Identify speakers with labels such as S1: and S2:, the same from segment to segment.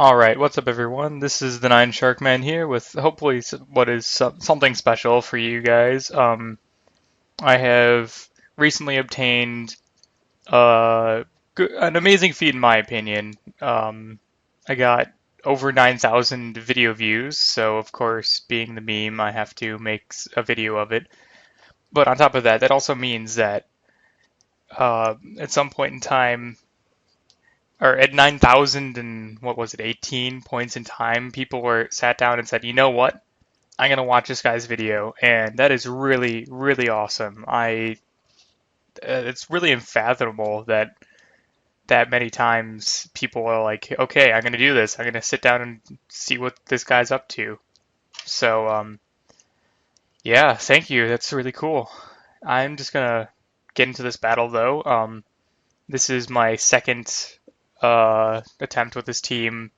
S1: Alright, what's up everyone? This is the Nine Shark Man here with hopefully what is something special for you guys. I have recently obtained an amazing feat in my opinion. I got over 9,000 video views, so of course, being the meme, I have to make a video of it. But on top of that, that also means that at some point in time, or at 9,000 and what was it, 18 points in time, people were sat down and said, you know what? I'm gonna watch this guy's video, and that is really, really awesome. It's really unfathomable that many times people are like, okay, I'm gonna do this. I'm gonna sit down and see what this guy's up to. So, yeah, thank you. That's really cool. I'm just gonna get into this battle though. This is my second attempt with this team.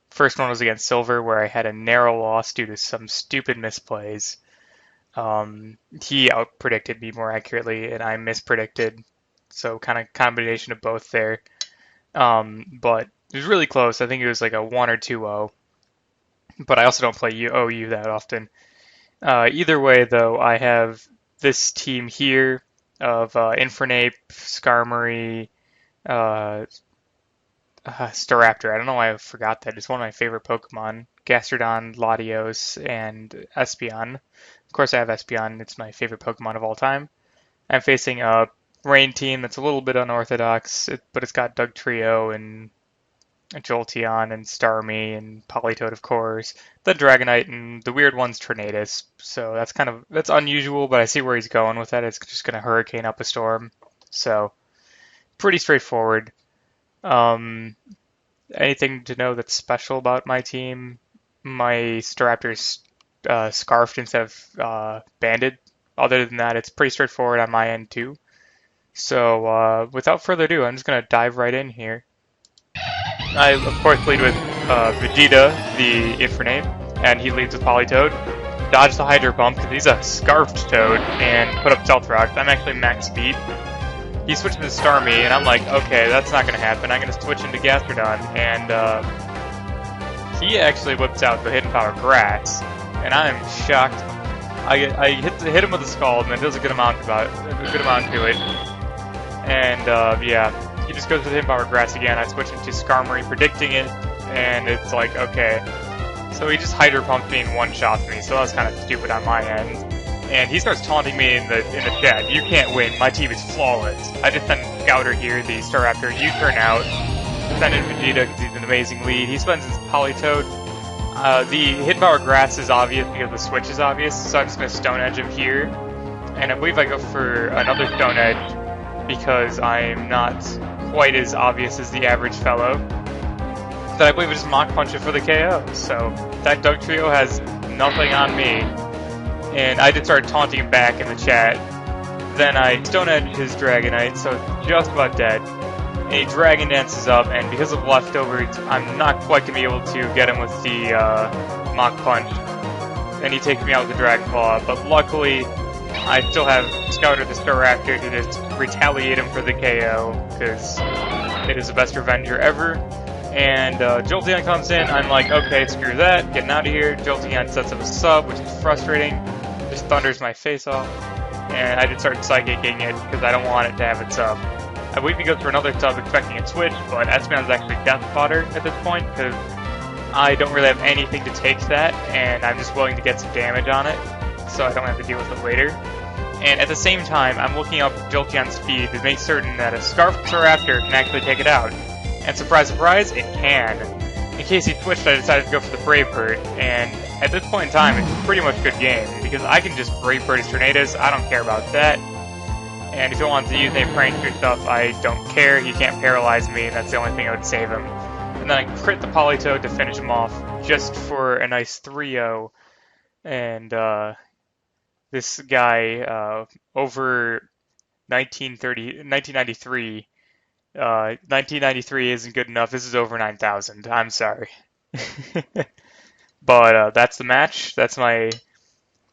S1: First one was against Silver, where I had a narrow loss due to some stupid misplays. He outpredicted me more accurately, and I mispredicted, so kind of combination of both there. But it was really close. I think it was like a 1 or 2-0. But I also don't play OU that often. Either way, though, I have this team here of Infernape, Skarmory, uh, Staraptor. I don't know why I forgot that. It's one of my favorite Pokemon. Gastrodon, Latios, and Espeon. Of course, I have Espeon. It's my favorite Pokemon of all time. I'm facing a Rain team that's a little bit unorthodox, but it's got Dugtrio and Jolteon and Starmie and Politoed, of course. The Dragonite and the weird one's Tornadus. So that's unusual, but I see where he's going with that. It's just gonna Hurricane up a storm. So pretty straightforward. Anything to know that's special about my team? My Staraptor's scarfed instead of banded. Other than that, it's pretty straightforward on my end too. So without further ado, I'm just gonna dive right in here. I of course lead with Vegeta, the Infernape, and he leads with Politoed. Dodge the Hydro Pump because he's a scarfed Toad, and put up Stealth Rock. I'm actually max speed. He switched to Starmie, and I'm like, okay, that's not going to happen. I'm going to switch into Gastrodon, and he actually whips out the Hidden Power Grass, and I'm shocked. I hit him with a Scald, and it does a good amount to it. And yeah, he just goes with Hidden Power Grass again. I switch into Skarmory, predicting it, and it's like, okay. So he just Hydro Pumped me and one-shots me, so that was kind of stupid on my end. And he starts taunting me in the chat. You can't win. My team is flawless. I just send Scouter here, the Staraptor. You turn out. Send in Vegeta because he's an amazing lead. He spends his Politoed. The Hidden Power Grass is obvious because the switch is obvious, so I'm just going to Stone Edge him here. And I believe I go for another Stone Edge because I'm not quite as obvious as the average fellow. Then I believe I just Mach Punch it for the KO. So that Dugtrio has nothing on me. And I did start taunting him back in the chat. Then I Stone Edge his Dragonite, so just about dead. And he Dragon Dances up, and because of leftovers, I'm not quite going to be able to get him with the Mach Punch. And he takes me out with the Dragon Claw, but luckily, I still have Scouter the Staraptor to just retaliate him for the KO, because it is the best Revenger ever. And Jolteon comes in, I'm like, okay, screw that, getting out of here. Jolteon sets up a sub, which is frustrating. Just thunders my face off. And I just start psychicking it, because I don't want it to have its sub. I believe he goes for another sub expecting a switch, but Espeon's actually death fodder at this point, because I don't really have anything to take that, and I'm just willing to get some damage on it, so I don't have to deal with it later. And at the same time, I'm looking up Jolteon's speed to make certain that a Scarfed Raptor can actually take it out. And surprise, surprise, it can. In case he switched, I decided to go for the Brave Bird, and at this point in time, it's pretty much a good game, because I can just Brave Bird his Tornadus, I don't care about that. And if he wants to use any prankster stuff, I don't care, he can't paralyze me, and that's the only thing that would save him. And then I crit the Politoed to finish him off, just for a nice 3-0. And this guy, over 1993, 1993 isn't good enough. This is over 9,000. I'm sorry. But that's the match. That's my...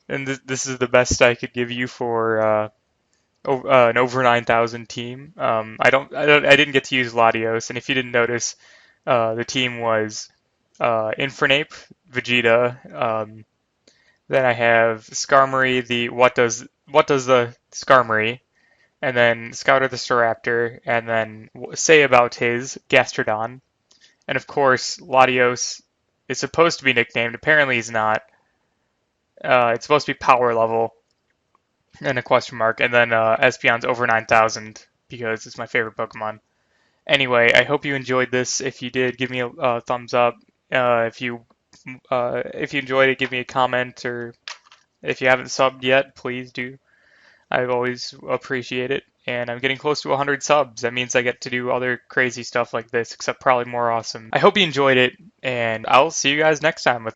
S1: And this is the best I could give you for an over 9,000 team. I didn't get to use Latios, and if you didn't notice, the team was Infernape, Vegeta. Then I have Skarmory, the what does the Skarmory, and then Scouter the Staraptor, and then say about his Gastrodon, and of course Latios is supposed to be nicknamed. Apparently he's not. It's supposed to be power level and a question mark, and then Espeon's over 9,000 because it's my favorite Pokemon. Anyway, I hope you enjoyed this. If you did, give me a thumbs up. If you enjoyed it, give me a comment, or if you haven't subbed yet, please do. I always appreciate it. And I'm getting close to 100 subs. That means I get to do other crazy stuff like this, except probably more awesome. I hope you enjoyed it, and I'll see you guys next time with